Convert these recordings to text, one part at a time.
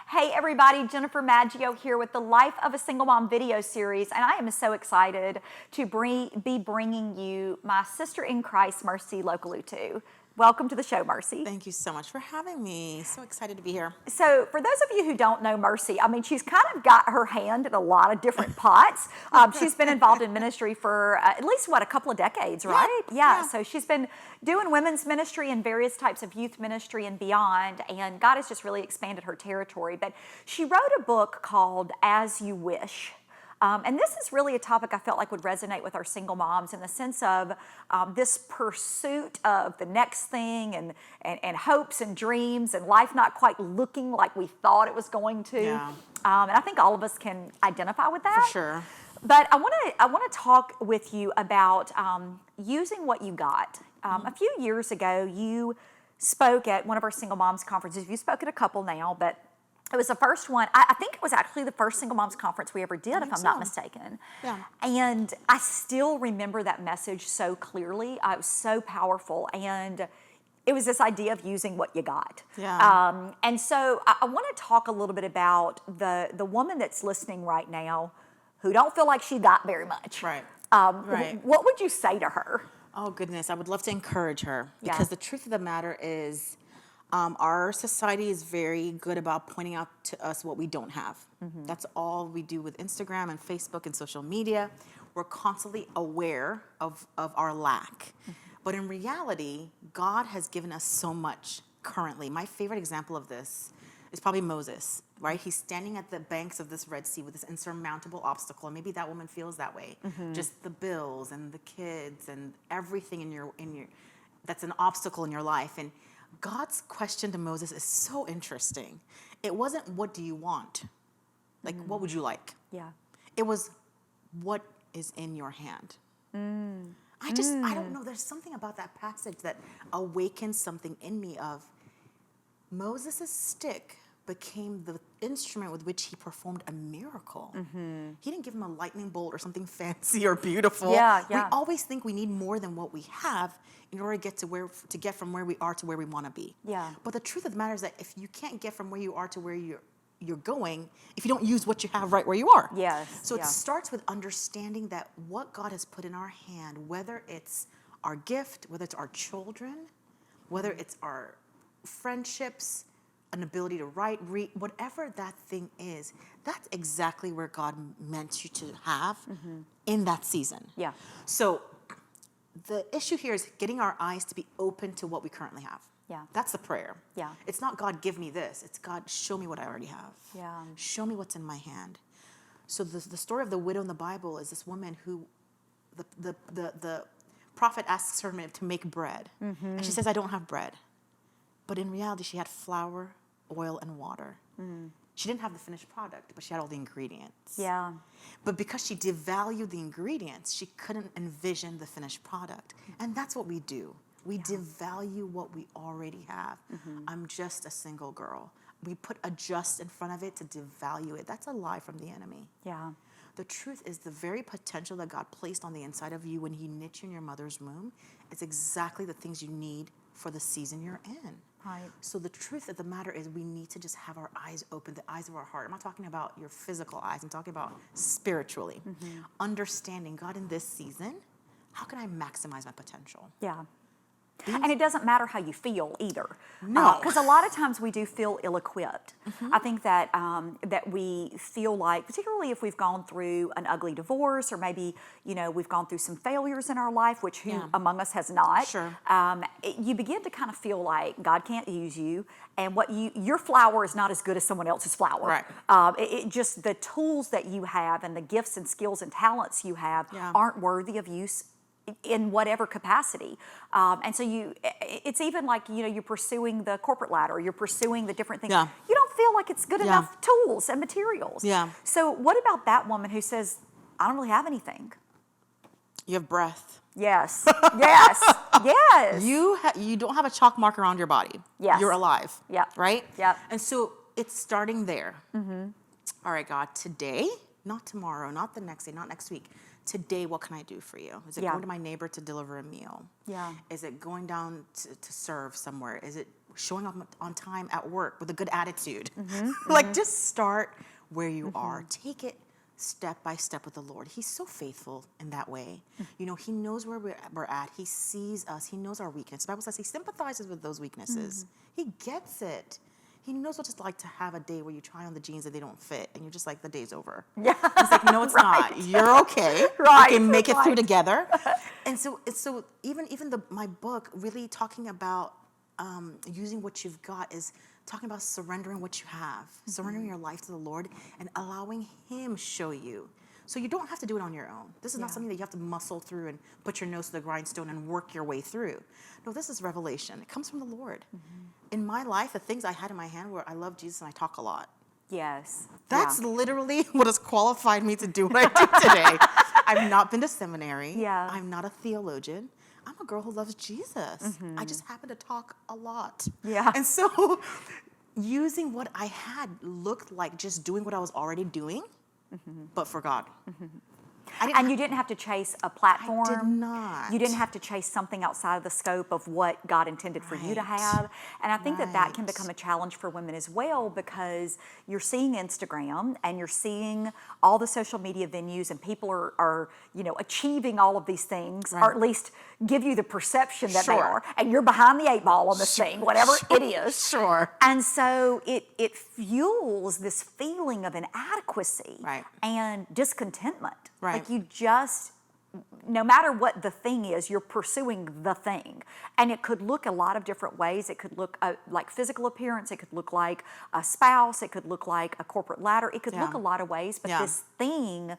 Hey everybody, Jennifer Maggio here with the Life of a Single Mom video series, and I am so excited to be bringing you my sister in Christ, Mercy Lokulutu. Welcome to the show, Mercy. Thank you so much for having me. So excited to be here. So for those of you who don't know Mercy, I mean, she's kind of got her hand in a lot of different pots. She's been involved in ministry for at least, a couple of decades, right? Yeah. So she's been doing women's ministry and various types of youth ministry and beyond, and God has just really expanded her territory. But she wrote a book called As You Wish. And this is really a topic I felt like would resonate with our single moms in the sense of this pursuit of the next thing and hopes and dreams and life not quite looking like we thought it was going to. Yeah. And I think all of us can identify with that. For sure. But I want to talk with you about using what you got. A few years ago, you spoke at one of our single moms conferences. You spoke at a couple now, but it was the first one. I think it was actually the first single moms conference we ever did, if I'm not mistaken. Yeah. And I still remember that message so clearly. It was so powerful. And it was this idea of using what you got. Yeah. And so I want to talk a little bit about the woman that's listening right now who don't feel like she got very much. Right. Right. What would you say to her? Oh, goodness. I would love to encourage her Yeah. because the truth of the matter is our society is very good about pointing out to us what we don't have. That's all we do with Instagram and Facebook and social media. We're constantly aware of our lack. But in reality, God has given us so much currently. My favorite example of this is probably Moses, right? He's standing at the banks of this Red Sea with this insurmountable obstacle. And maybe that woman feels that way. Just the bills and the kids and everything in your that's an obstacle in your life. And God's question to Moses is so interesting. It wasn't, what do you want? Like, what would you like? Yeah. It was, what is in your hand? I don't know. There's something about that passage that awakens something in me of Moses' stick became the instrument with which he performed a miracle. He didn't give him a lightning bolt or something fancy or beautiful. Yeah. We always think we need more than what we have in order to get from where we are to where we want to be. Yeah. But the truth of the matter is that if you can't get from where you are to where you're going, if you don't use what you have right where you are. Yes. So it starts with understanding that what God has put in our hand, whether it's our gift, whether it's our children, whether it's our friendships, an ability to write, read, whatever that thing is, that's exactly where God meant you to have in that season. Yeah. So the issue here is getting our eyes to be open to what we currently have. Yeah. That's the prayer. Yeah. It's not, God, give me this. It's, God, show me what I already have. Yeah. Show me what's in my hand. So the story of the widow in the Bible is this woman who the prophet asks her to make bread. And she says, I don't have bread. But in reality, she had flour, oil, and water. She didn't have the finished product, but she had all the ingredients. Yeah. But because she devalued the ingredients, she couldn't envision the finished product. And that's what we do. We devalue what we already have. I'm just a single girl. We put a just in front of it to devalue it. That's a lie from the enemy. Yeah. The truth is the very potential that God placed on the inside of you when he knit you in your mother's womb is exactly the things you need for the season you're in. Right. So the truth of the matter is we need to just have our eyes open, the eyes of our heart. I'm not talking about your physical eyes. I'm talking about spiritually. Understanding, God, in this season, how can I maximize my potential? Yeah. And it doesn't matter how you feel either. No. Because a lot of times we do feel ill-equipped. I think that that we feel like, particularly if we've gone through an ugly divorce or maybe, we've gone through some failures in our life, which who among us has not? Sure. You begin to kind of feel like God can't use you and your flour is not as good as someone else's flour. Right. It just, the tools that you have and the gifts and skills and talents you have aren't worthy of use in whatever capacity. And so it's even like, you're pursuing the corporate ladder, you're pursuing the different things. Yeah. You don't feel like it's good enough tools and materials. Yeah. So what about that woman who says, I don't really have anything? You have breath. Yes, yes, yes. You don't have a chalk mark around your body. Yes. You're alive. Yeah. Right? Yeah. And so it's starting there. All right, God, today, not tomorrow, not the next day, not next week. Today, what can I do for you? Is it going to my neighbor to deliver a meal? Yeah. Is it going down to serve somewhere? Is it showing up on time at work with a good attitude. Like, just start where you are. Take it step by step with the Lord. He's so faithful in that way. You know, he knows where we're at. He sees us. He knows our weakness. The Bible says he sympathizes with those weaknesses. He gets it. He knows what it's like to have a day where you try on the jeans and they don't fit, and you're just like, the day's over. Yeah. He's like, no, it's not. You're okay. Right. We can make it through together. And so even my book really talking about using what you've got is talking about surrendering what you have, surrendering your life to the Lord and allowing him show you. So you don't have to do it on your own. This is not something that you have to muscle through and put your nose to the grindstone and work your way through. No, this is revelation. It comes from the Lord. In my life, the things I had in my hand were I love Jesus and I talk a lot. Yes. That's literally what has qualified me to do what I do today. I've not been to seminary. Yeah. I'm not a theologian. I'm a girl who loves Jesus. I just happen to talk a lot. Yeah. And so using what I had looked like just doing what I was already doing, but for God. And you didn't have to chase a platform. I did not. You didn't have to chase something outside of the scope of what God intended for you to have. And I think that can become a challenge for women as well, because you're seeing Instagram and you're seeing all the social media venues, and people are achieving all of these things, or at least give you the perception that they are. And you're behind the eight ball on this thing, whatever it is. And so it fuels this feeling of inadequacy and discontentment. Like you just, no matter what the thing is, you're pursuing the thing. And it could look a lot of different ways. It could look like physical appearance. It could look like a spouse. It could look like a corporate ladder. It could look a lot of ways. But this thing,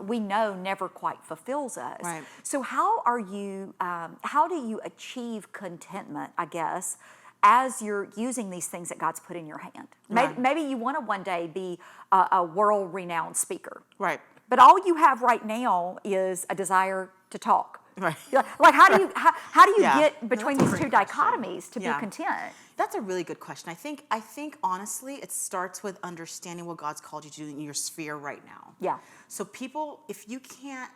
we know never quite fulfills us. So how do you achieve contentment, I guess, as you're using these things that God's put in your hand? Maybe you want to one day be a world-renowned speaker. But all you have right now is a desire to talk. Like how do you get between these two dichotomies to be content? That's a really good question. I think honestly, it starts with understanding what God's called you to do in your sphere right now. So people, if you can't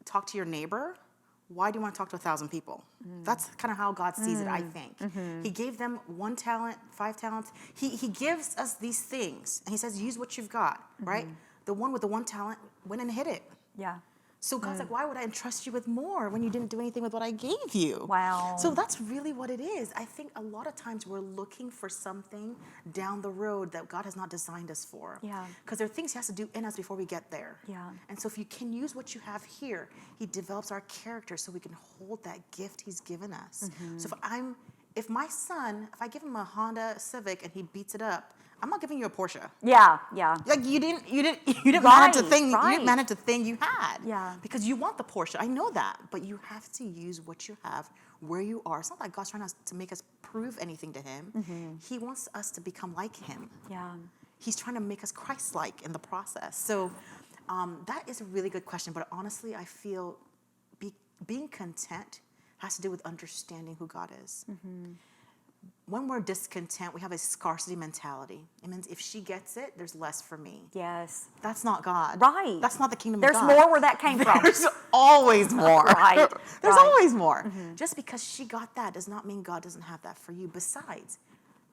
talk to your neighbor, why do you want to talk to 1,000 people? That's kind of how God sees it, I think. He gave them 1 talent, 5 talents. He gives us these things, and he says, use what you've got, right? The one with the 1 talent went and hit it. So God's like, why would I entrust you with more when you didn't do anything with what I gave you? So that's really what it is. I think a lot of times we're looking for something down the road that God has not designed us for. Because there are things he has to do in us before we get there. And so if you can use what you have here, he develops our character so we can hold that gift he's given us. So if my son, if I give him a Honda Civic and he beats it up, I'm not giving you a Porsche. Like you didn't manage the thing. You didn't manage the thing you had. Because you want the Porsche. I know that, but you have to use what you have where you are. It's not like God's trying to make us prove anything to him. He wants us to become like him. He's trying to make us Christ-like in the process. So that is a really good question. But honestly, I feel being content has to do with understanding who God is. When we're discontent, we have a scarcity mentality. It means if she gets it, there's less for me. That's not God. That's not the kingdom of God. There's more where that came from. There's always more. There's always more. Just because she got that does not mean God doesn't have that for you. Besides,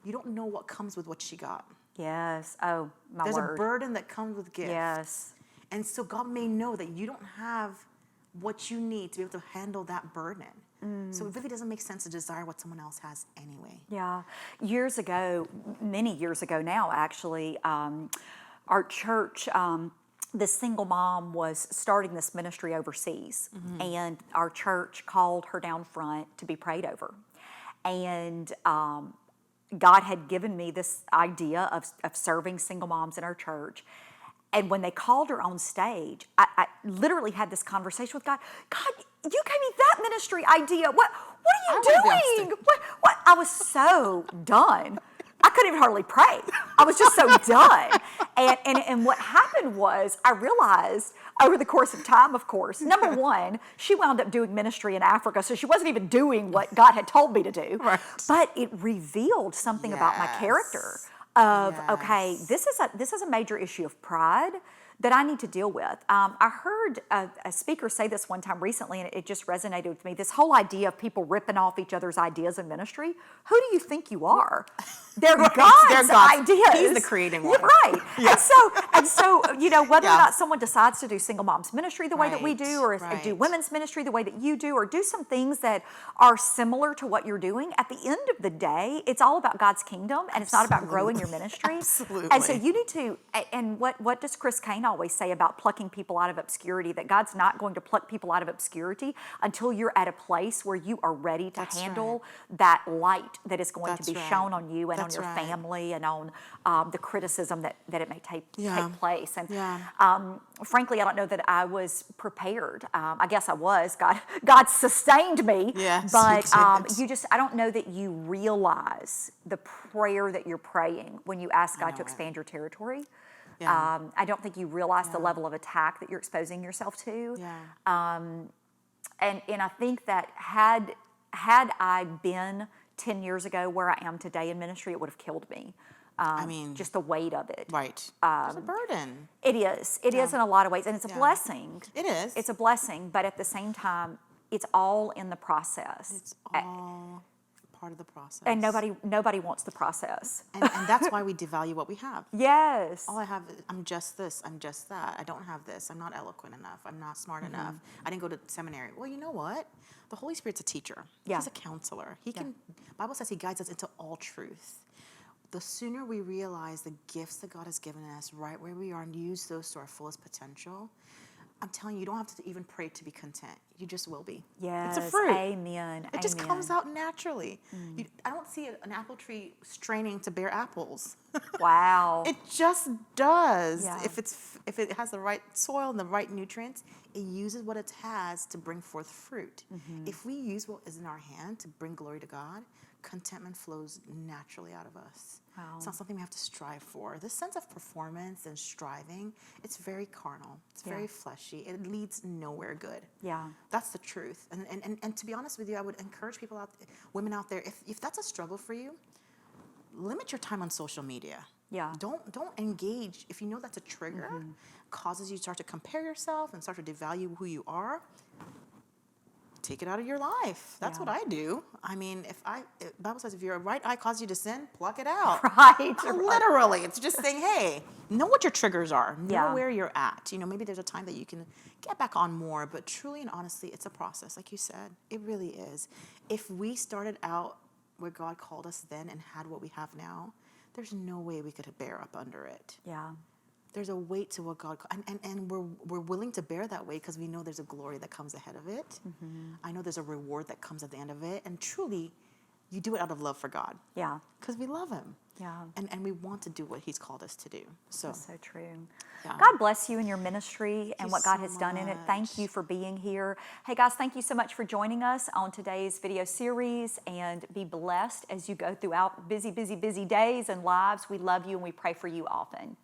you don't know what comes with what she got. Oh, my There's word. a burden that comes with gifts. And so God may know that you don't have what you need to be able to handle that burden. So it really doesn't make sense to desire what someone else has anyway. Years ago, many years ago now, actually, our church, this single mom was starting this ministry overseas, and our church called her down front to be prayed over. And God had given me this idea of serving single moms in our church. And when they called her on stage, I literally had this conversation with God. God, you gave me that ministry idea. What are you doing? What? I was so done. I couldn't even hardly pray. I was just so done. And what happened was I realized over the course of time, of course, number one, she wound up doing ministry in Africa, so she wasn't even doing what God had told me to do. But it revealed something about my character. Okay, this is a major issue of pride. that I need to deal with. I heard a speaker say this one time recently, and it just resonated with me. This whole idea of people ripping off each other's ideas in ministry. Who do you think you are? They're God's ideas. He's the creating one. Right. Yeah. And so, whether or not someone decides to do single moms ministry the way that we do, or do women's ministry the way that you do, or do some things that are similar to what you're doing, at the end of the day, it's all about God's kingdom, and it's not about growing your ministry. Absolutely. And so you need to, and what does Chris Kane always say about plucking people out of obscurity? That God's not going to pluck people out of obscurity until you're at a place where you are ready to handle that light that is going to be shown on you and on your family and on the criticism that it may take place. And frankly, I don't know that I was prepared. I guess I was. God sustained me. Yes, but I don't know that you realize the prayer that you're praying when you ask God to expand your territory. Yeah. I don't think you realize the level of attack that you're exposing yourself to. Yeah. And I think that had I been 10 years ago where I am today in ministry, it would have killed me. Just the weight of it. Right. It's a burden. It is. It is in a lot of ways, and it's a blessing. It is. It's a blessing, but at the same time, it's all in the process. It's all part of the process. And nobody wants the process. And that's why we devalue what we have. Yes. All I have, I'm just this, I'm just that. I don't have this. I'm not eloquent enough. I'm not smart enough. I didn't go to seminary. Well, you know what? The Holy Spirit's a teacher. Yeah. He's a counselor. He can. Bible says he guides us into all truth. The sooner we realize the gifts that God has given us right where we are and use those to our fullest potential, I'm telling you, you don't have to even pray to be content. You just will be. Yes, it's a fruit. Amen. It just comes out naturally. I don't see an apple tree straining to bear apples. Wow. It just does. Yeah. If it has the right soil and the right nutrients, it uses what it has to bring forth fruit. If we use what is in our hand to bring glory to God, contentment flows naturally out of us. Wow. It's not something we have to strive for. This sense of performance and striving, it's very carnal. It's very fleshy. It leads nowhere good. Yeah. That's the truth. And to be honest with you, I would encourage women out there, if that's a struggle for you, limit your time on social media. Yeah. Don't engage. If you know that's a trigger, causes you to start to compare yourself and start to devalue who you are, take it out of your life. That's what I do. I mean, Bible says if your right eye causes you to sin, pluck it out. Right. Literally. It's just saying, hey, know what your triggers are. Know where you're at. Maybe there's a time that you can get back on more, but truly and honestly, it's a process. Like you said, it really is. If we started out where God called us then and had what we have now, there's no way we could bear up under it. Yeah. There's a weight to what God, and we're willing to bear that weight because we know there's a glory that comes ahead of it. I know there's a reward that comes at the end of it, and truly, you do it out of love for God. Yeah. Because we love Him. Yeah. And we want to do what He's called us to do. That's so true. Yeah. God bless you in your ministry and what God has done in it. Thank you for being here. Hey guys, thank you so much for joining us on today's video series, and be blessed as you go throughout busy, busy, busy days and lives. We love you and we pray for you often.